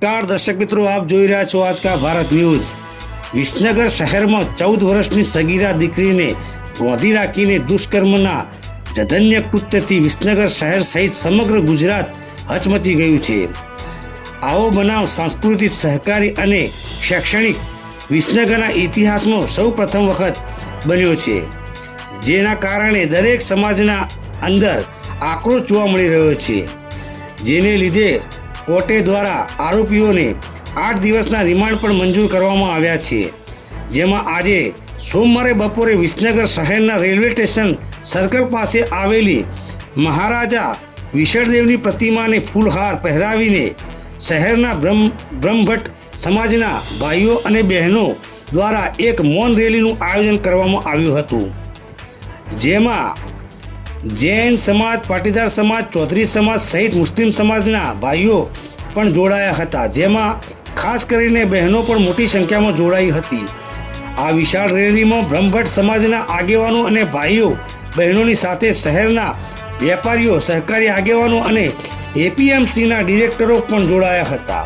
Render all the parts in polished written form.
नमस्कार दर्शक मित्रों, आप જોઈ રહ્યા છો આજ કા ભારત ન્યૂઝ। વિસનગર શહેરમાં 14 વર્ષની સગીરા દીકરીને ગોંધી રાખીને દુષ્કર્મના જધન્ય કૃત્યથી વિસનગર શહેર સહિત સમગ્ર ગુજરાત હચમચી ગયું છે। આવો બનાવ સાંસ્કૃતિક, સહકારી અને શૈક્ષણિક વિસનગરના ઇતિહાસમાં સૌ પ્રથમ વખત બન્યો છે, જેના કારણે દરેક સમાજના અંદર આક્રોશ જોવા મળી રહ્યો છે, જેને લીધે કોર્ટે દ્વારા આરોપીઓને 8 દિવસના રિમાન્ડ પણ મંજૂર કરવામાં આવ્યા છે। જેમાં આજે સોમવારે બપોરે વિસનગર શહેરના રેલવે સ્ટેશન સર્કલ પાસે આવેલી મહારાજા વિશળદેવની પ્રતિમાને ફૂલહાર પહેરાવીને શહેરના બ્રહ્મભટ્ટ સમાજના ભાઈઓ અને બહેનો દ્વારા એક મૌન રેલીનું આયોજન કરવામાં આવ્યું હતું, જેમાં જૈન સમાજ, પાટીદાર સમાજ, ચૌધરી સમાજ સહિત મુસ્લિમ સમાજના ભાઈઓ પણ જોડાયા હતા, જેમાં ખાસ કરીને બહેનો પણ મોટી સંખ્યામાં જોડાઈ હતી। આ વિશાળ રેલીમાં બ્રહ્મભટ્ટ સમાજના આગેવાનો અને ભાઈઓ બહેનોની સાથે શહેરના વેપારીઓ, સહકારી આગેવાનો અને એપીએમસીના ડિરેક્ટરો પણ જોડાયા હતા।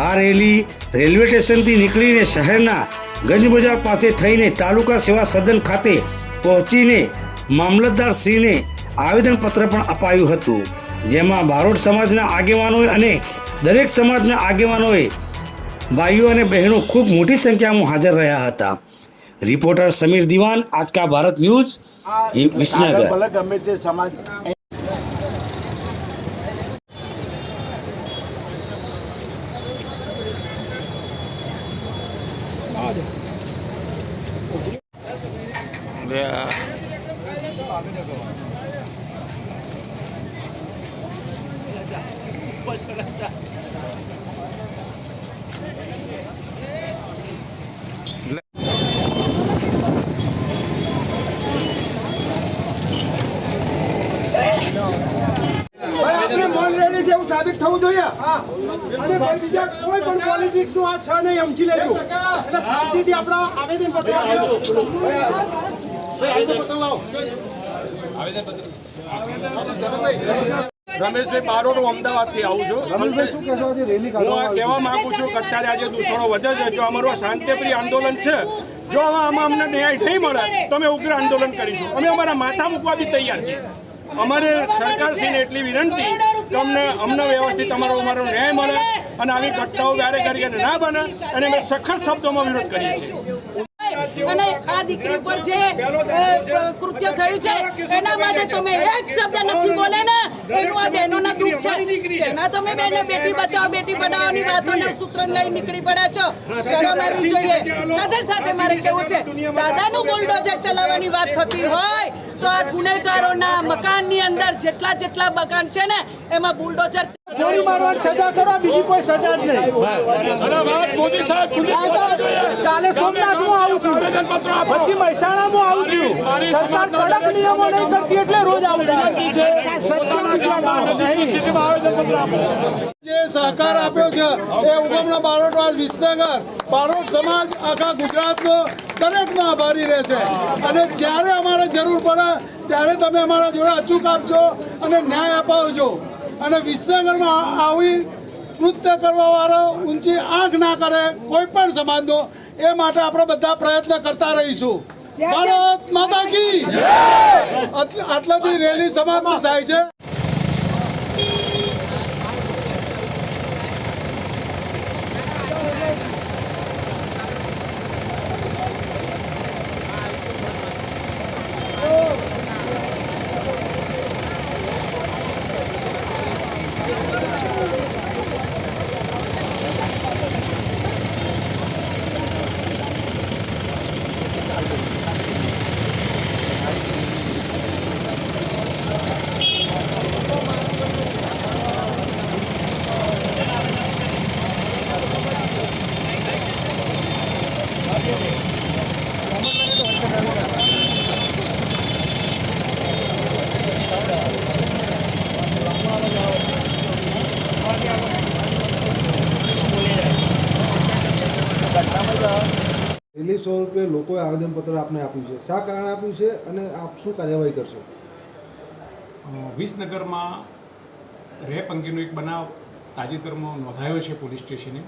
આ રેલી રેલવે સ્ટેશનથી નીકળીને શહેરના ગંજ બજાર પાસે થઈને તાલુકા સેવા સદન ખાતે પહોંચીને મામલતદારશ્રીને આવેદનપત્ર પણ અપાયું હતું, જેમાં બારોટ સમાજના આગેવાનોએ અને દરેક સમાજના આગેવાનોએ, ભાઈઓ અને બહેનો ખૂબ મોટી સંખ્યામાં હાજર રહ્યા હતા। રિપોર્ટર સમીર દિવાન, આજ કા ભારત ન્યૂઝ, વિસનગર। ગમે તે સમાજ સાબિત થવું જોઈએ અને બીજા કોઈ પણ પોલિટિક્સ નું આ છે નહીં, સમજી લેજો। એટલે શાંતિથી આપણા આવેદન પત્ર રમેશભાઈ બારોટ, હું અમદાવાદથી આવું છું। હું કહેવા માંગુ છું કે અત્યારે આજે દૂષણો વધે છે, જો અમારું શાંતિપ્રિય આંદોલન છે, જો આમાં અમને ન્યાય નહીં મળે તો અમે ઉગ્ર આંદોલન કરીશું। અમે અમારા માથા મૂકવા બી તૈયાર છીએ। અમારે સરકારશ્રીને એટલી વિનંતી કે અમને વ્યવસ્થિત અમારો ન્યાય મળે અને આવી ઘટનાઓ વારે ઘડીએ ના બને, અને અમે સખત શબ્દોમાં વિરોધ કરીએ છીએ। અને આ દીકરી પર જે કૃત્ય થયું છે એના માટે તમે એક શબ્દ નથી બોલે ને, એનું આ બહેનોના દુઃખ છે। એના તમે બહેનો બેટી બચાવો, બેટી પઢાઓની વાતોને સૂત્ર લઈ નીકળી પડ્યા છો, શરમ આવી જોઈએ। સાથે સાથે મારે કહેવું છે, દાદાનું બુલડોઝર ચલાવવાની વાત થતી હોય તો આ ગુનેગારોના મકાનની અંદર જેટલા મકાન છે ને એમાં બુલડોઝર ગોળી મારવાની સજા કરો, બીજી કોઈ સજા જ નહીં। કાલે સોમનાથમાં આવું છું, પછી મહેસાણામાં આવું છું, સરકાર કડક નિયમો નહીં કરતી એટલે રોજ આવું જે સહકાર આપ્યો છે એ ઉગમના બારોટવાડ વિસનગર બારોટ સમાજ આખા ગુજરાતનો દરેકનો આભારી રહે છે, અને જ્યારે અમારે જરૂર પડે ત્યારે તમે અમારા જોડે અચૂક આપજો અને ન્યાય અપાવજો। અને વિસનગરમાં આવી કૃત્ય કરવાવાળો ઊંચી આંખ ના કરે કોઈ પણ સમાજનો, એ માટે આપણે બધા પ્રયત્ન કરતા રહીશું। ભારત માતા કી આટલાથી રેલી સમાપ્ત થાય છે। રેલી સ્વરૂપે લોકોએ આવેદનપત્ર આપને આપ્યું છે, શા કારણે આપ્યું છે અને આપ શું કાર્યવાહી કરશો? વિસનગરમાં રેપ અંગેનો એક બનાવ તાજેતરમાં નોંધાયો છે પોલીસ સ્ટેશને.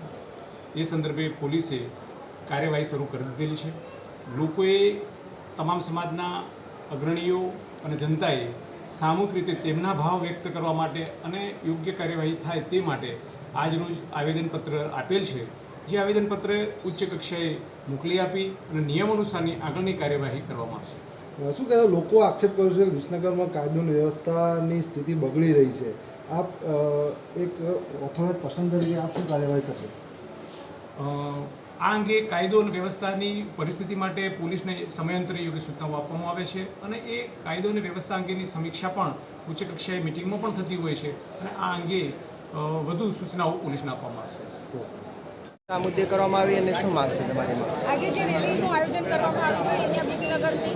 એ સંદર્ભે પોલીસે કાર્યવાહી શરૂ કરી દીધેલી છે. લોકોએ, તમામ સમાજના અગ્રણીઓ અને જનતાએ સામૂહિક રીતે તેમના ભાવ વ્યક્ત કરવા માટે અને યોગ્ય કાર્યવાહી થાય તે માટે આજરોજ આવેદનપત્ર આપેલ છે. જે આવેદનપત્ર ઉચ્ચ કક્ષાએ મોકલી આપી અને નિયમ અનુસારની આગળની કાર્યવાહી કરવામાં આવશે. શું કહેવાય, લોકો આક્ષેપ કર્યો છે કે વિસનગરમાં કાયદો અને વ્યવસ્થાની સ્થિતિ બગડી રહી છે. આપ એક ઓથોરિટી પર્સન તરીકે આપ શું કાર્યવાહી કરશો? આ અંગે કાયદો અને વ્યવસ્થાની પરિસ્થિતિ માટે પોલીસને સમયાંતરે યોગ્ય સૂચનાઓ આપવામાં આવે છે અને એ કાયદો અને વ્યવસ્થા અંગેની સમીક્ષા પણ ઉચ્ચ કક્ષાએ મિટિંગમાં પણ થતી હોય છે અને આ અંગે વધુ સૂચનાઓ પોલીસને આપવામાં આવશે. આ મુદ્દે કરવામાં આવી અને શું માંગ છે તમારી? આજે જે રેલીનું આયોજન કરવામાં આવ્યું છે અહીંયા વિસનગરની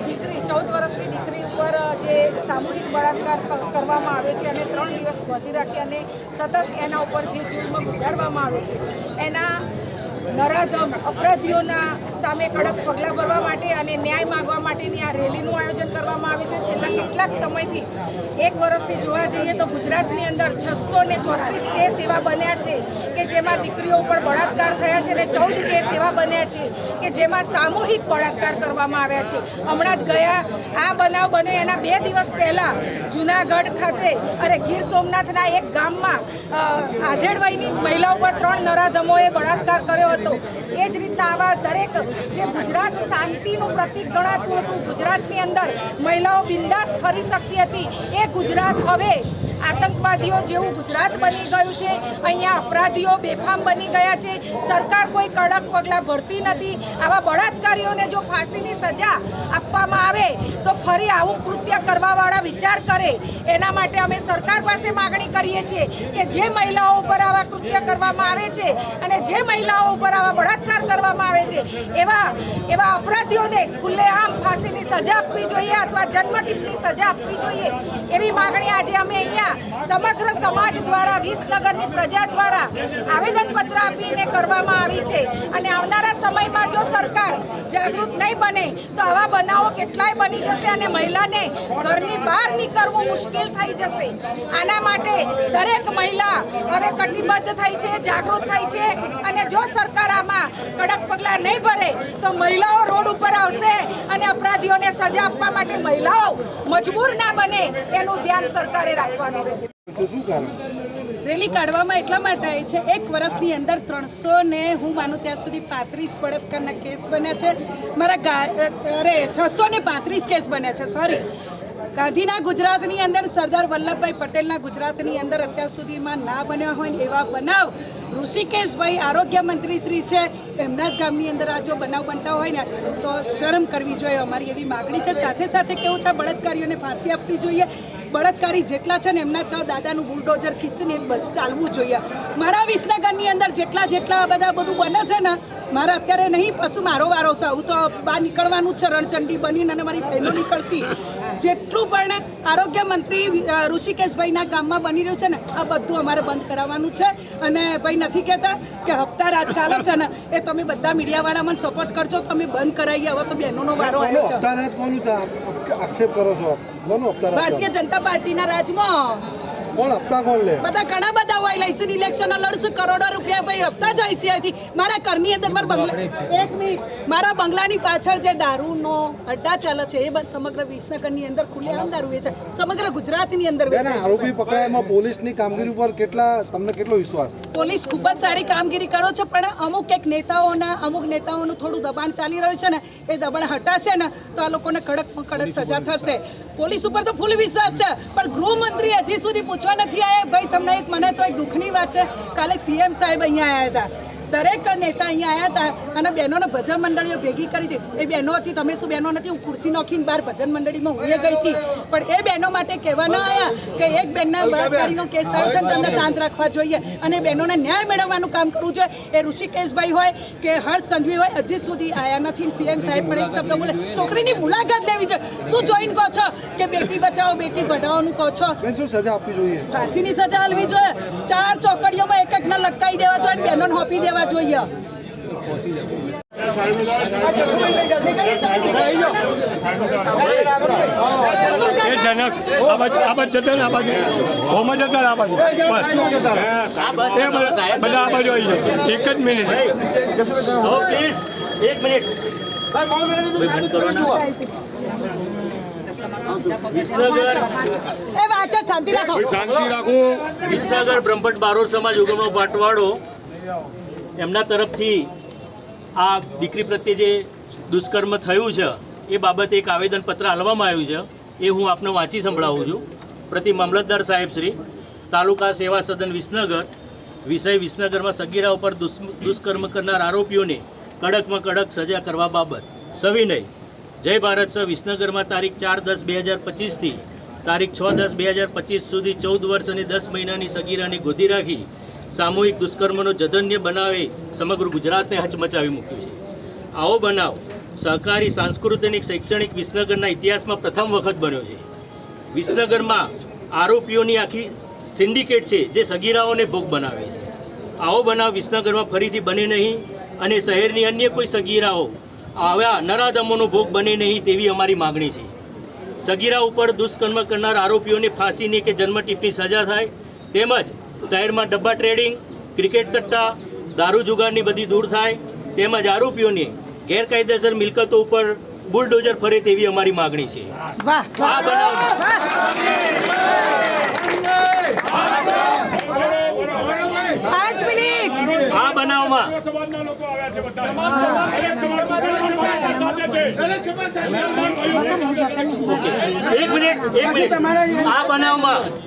દીકરી 14 વર્ષની દીકરી ઉપર જે સામૂહિક બળાત્કાર કરવામાં આવ્યો છે અને 3 દિવસ બાંધી રાખી અને સતત એના ઉપર જે જુલ્મ ગુજારવામાં આવ્યો છે એના નરાધમ અપરાધીઓના સામે કડક પગલાં ભરવા માટે અને ન્યાય માંગવા માટેની આ રેલીનું આયોજન કરવામાં આવ્યું છે. છેલ્લા કેટલાક સમયથી 1 વર્ષથી જોવા જઈએ તો ગુજરાતની અંદર 634 કેસ એવા બન્યા છે કે જેમાં દીકરીઓ ઉપર બળાત્કાર થયા છે અને 14 કેસ એવા બન્યા છે કે જેમાં સામૂહિક બળાત્કાર કરવામાં આવ્યા છે. હમણાં જ ગયા આ બનાવ બન્યો એના 2 દિવસ પહેલાં જૂનાગઢ ખાતે અને ગીર સોમનાથના એક ગામમાં આધેડવયની મહિલા ઉપર 3 નરાધમોએ બળાત્કાર કર્યો હતો. એ જ રીતના આવા દરેક જે ગુજરાત શાંતિનું પ્રતીક ગણાતું હતું, ગુજરાતની અંદર મહિલાઓ બિંદાસ ફરી શકતી હતી, એ ગુજરાત હવે આતંકવાદીઓ જેવું ગુજરાત બની ગયું છે. અહીંયા અપરાધીઓ બેફામ બની ગયા છે. સરકાર કોઈ કડક પગલાં ભરતી નથી. આવા બળાત્કારીઓને જો ફાંસીની સજા આપવામાં આવે તો ફરી આવું કૃત્ય કરવાવાળા વિચાર કરે. એના માટે અમે સરકાર પાસે માગણી કરીએ છીએ કે જે મહિલાઓ ઉપર આવા કૃત્ય કરવામાં આવે છે અને જે મહિલાઓ ઉપર આવા બળાત્કાર કરવામાં આવે છે એવા અપરાધીઓને ખુલ્લેઆમ ફાંસીની સજા આપવી જોઈએ અથવા જન્મટીપની સજા આપવી જોઈએ. એવી માગણી આજે અમે અહીંયા સમગ્ર સમાજ દ્વારા, વિસનગરની પ્રજા દ્વારા આવેદનપત્ર આપીને કરવામાં આવી છે. અને આવનારા સમયમાં જો સરકાર જાગૃત નહીં બને તો આવા બનાવો કેટલાય બની જશે અને મહિલાને ઘરની બહાર નીકળવું મુશ્કેલ થઈ જશે. આના માટે દરેક મહિલા હવે કટિબદ્ધ થઈ છે, જાગૃત થઈ છે અને જો સરકાર આમાં કડક પગલાં નહીં ભરે તો મહિલાઓ રોડ ઉપર આવશે અને અપરાધીઓને સજા આપવા માટે મહિલાઓ મજબૂર ના બને એનું ધ્યાન સરકારે રાખવાનું રહેશે. શું કારણ? રેલી કાઢવામાં એટલા માટે આવી છે 1 વર્ષની અંદર 300 ને હું માનું ત્યાં સુધી 35 બળાત્કારના કેસ બન્યા છે. 635 કેસ બન્યા છે. સોરી, ગાંધીના ગુજરાતની અંદર, સરદાર વલ્લભભાઈ પટેલના ગુજરાતની અંદર અત્યાર સુધીમાં ના બન્યા હોય એવા બનાવ ઋષિકેશભાઈ આરોગ્ય મંત્રી શ્રી છે એમના જ ગામની અંદર આ જો બનાવ બનતા હોય ને તો શરમ કરવી જોઈએ. અમારી એવી માગણી છે. સાથે સાથે કેવું છે, બળાત્કારીઓને ફાંસી આપવી જોઈએ. બળાત્કારી જેટલા છે ને એમના દાદાનું બુલડોઝર ખીસીને ચાલવું જોઈએ. મારા વિસનગરની અંદર જેટલા બધા બધું બને છે ને, મારા અત્યારે નહીં પછી મારો વારો છે. હું તો બહાર નીકળવાનું જ છે, રણચંડી બનીને અને મારી બહેનો નીકળશી. જેટલું પણ આરોગ્ય મંત્રી ઋષિકેશભાઈના ગામમાં બની રહ્યું છે ને આ બધું અમારે બંધ કરાવવાનું છે. અને ભાઈ નથી કહેતા કે હપ્તા રાજ ચાલે છે ને એ તમે બધા મીડિયાવાળા મને સપોર્ટ કરજો, તમે બંધ કરાવીએ. હવે તો બહેનોનો વારો આવ્યો છે. હપ્તા રાજ કોનું આક્ષેપ કરો છો? ભારતીય જનતા પાર્ટીના રાજમાં કોણ હપ્તા કોણ લે? બધા ઘણા બધા હોય. લઈશું ઇલેક્શન લડશું, કરોડો રૂપિયા ભાઈ હપ્તા જાય છે. મારા ઘરની અંદર મારા બંગલાની પાછળ જે દારૂનો અડ્ડા ચાલે છે એ સમગ્ર વિસનગરની અંદર ખુલ્લેઆમ દારૂ વેચે. સમગ્ર ગુજરાતની અંદર આરોપી પકડાયામાં પોલીસની કામગીરી ઉપર તમને કેટલો વિશ્વાસ? પોલીસ ખૂબ જ સારી કામગીરી કરો છે, પણ અમુક નેતાઓનું થોડું દબાણ ચાલી રહ્યું છે ને એ દબાણ હટાશે ને તો આ લોકોને કડક સજા થશે. પોલીસ ઉપર તો ફૂલ વિશ્વાસ છે, પણ ગૃહમંત્રી હજી સુધી પૂછવા નથી આવ્યા. ભાઈ તમને મને તો એક દુઃખની વાત છે, કાલે CM સાહેબ અહીંયા આવ્યા હતા. દરેક નેતા અહીંયા આવ્યા હતા અને બહેનોને ભજન મંડળીઓ ભેગી કરી હતી. એ બહેનો હતી, તમે શું બહેનો નથી? હું ખુરશી નોખીને બહાર ભજન મંડળીમાં હું ગઈ હતી, પણ એ બહેનો માટે કહેવા ન આવ્યા કે એક બહેનના બળાત્કારીનો કેસ થયો છે ને તમને શાંત રાખવા જોઈએ અને બહેનોને ન્યાય મેળવવાનું કામ કરવું જોઈએ. એ ઋષિકેશભાઈ હોય કે હર્ષ સંઘવી હોય હજી સુધી આવ્યા નથી. CM સાહેબ પણ એક શબ્દ બોલે, છોકરીની મુલાકાત લેવી જોઈએ. શું જોઈને કહો છો કે બેટી બચાવો બેટી પઢાઓનું કહો છો? શું સજા આપવી જોઈએ? ફાંસીની સજા આપવી જોઈએ. 4 ચોકડીઓમાં એક એકને લટકાવી દેવા જોઈએ, બહેનોને હોપી દેવા જોઈએ. શાંતિ રાખો. વિસનગર બ્રહ્મભટ્ટ બારોટ સમાજ ઉગમનો પાટવાડો એમના તરફથી આ દીકરી પ્રત્યે જે દુષ્કર્મ થયું છે એ બાબતે એક આવેદનપત્ર આપવામાં આવ્યું છે. એ હું આપને વાંચી સંભળાવું છું. પ્રતિ મામલતદાર સાહેબ શ્રી, તાલુકા સેવા સદન વિસનગર, વિષય વિસનગરમાં સગીરા ઉપર દુષ્કર્મ કરનાર આરોપીઓને કડકમાં કડક સજા કરવા બાબત સવિનય. જય ભારત સર. વિસનગરમાં તારીખ 4/10/2025 તારીખ 6/10/2025 સુધી 14 વર્ષ અને 10 મહિનાની સગીરાની ગોદી રાખી સામૂહિક દુષ્કર્મનો જધન્ય બનાવે સમગ્ર ગુજરાતને હચમચાવી મૂક્યું છે. આવો બનાવ સહકારી, સાંસ્કૃતિક, શૈક્ષણિક વિસનગરના ઇતિહાસમાં પ્રથમ વખત બન્યો છે. વિસનગરમાં આરોપીઓની આખી સિન્ડિકેટ છે જે સગીરાઓને ભોગ બનાવે છે. આવો બનાવ વિસનગરમાં ફરીથી બને નહીં અને શહેરની અન્ય કોઈ સગીરાઓ આવા નરાધમોનો ભોગ બને નહીં તેવી અમારી માગણી છે. સગીરા ઉપર દુષ્કર્મ કરનાર આરોપીઓને ફાંસીની કે જન્મટીપની સજા થાય, તેમજ શહેરમાં ડબ્બા ટ્રેડિંગ, ક્રિકેટ સટ્ટા, દારૂ જુગારની બધી દૂર થાય, તેમજ આરોપીઓને ગેરકાયદેસર મિલકતો ઉપર બુલડોઝર ફરે તેવી અમારી માગણી છે. આ બનાવમાં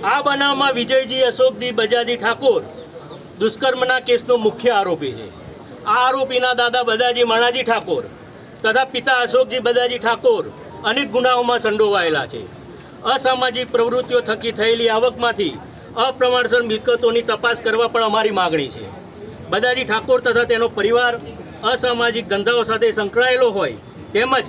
આ બનાવમાં વિજયજી અશોકજી બજાજી ઠાકોર દુષ્કર્મના કેસનો મુખ્ય આરોપી છે. આ આરોપીના દાદા બદાજી માણાજી ઠાકોર તથા પિતા અશોકજી બદાજી ઠાકોર અનેક ગુનાઓમાં સંડોવાયેલા છે. અસામાજિક પ્રવૃત્તિઓ થકી થયેલી આવકમાંથી અપ્રમાણસર મિલકતોની તપાસ કરવા પણ અમારી માગણી છે. બદાજી ઠાકોર તથા તેનો પરિવાર અસામાજિક ધંધાઓ સાથે સંકળાયેલો હોય તેમજ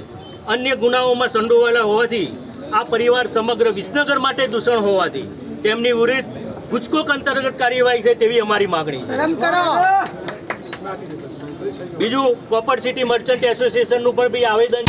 અન્ય ગુનાઓમાં સંડોવાયેલા હોવાથી આ પરિવાર સમગ્ર વિસનગર માટે દૂષણ હોવાથી તેમની વિરુદ્ધ ગુજકોક અંતર્ગત કાર્યવાહી થાય તેવી અમારી માગણી છે. બીજું કોપર સિટી મર્ચન્ટ એસોસિએશનનું પણ બી આવેદન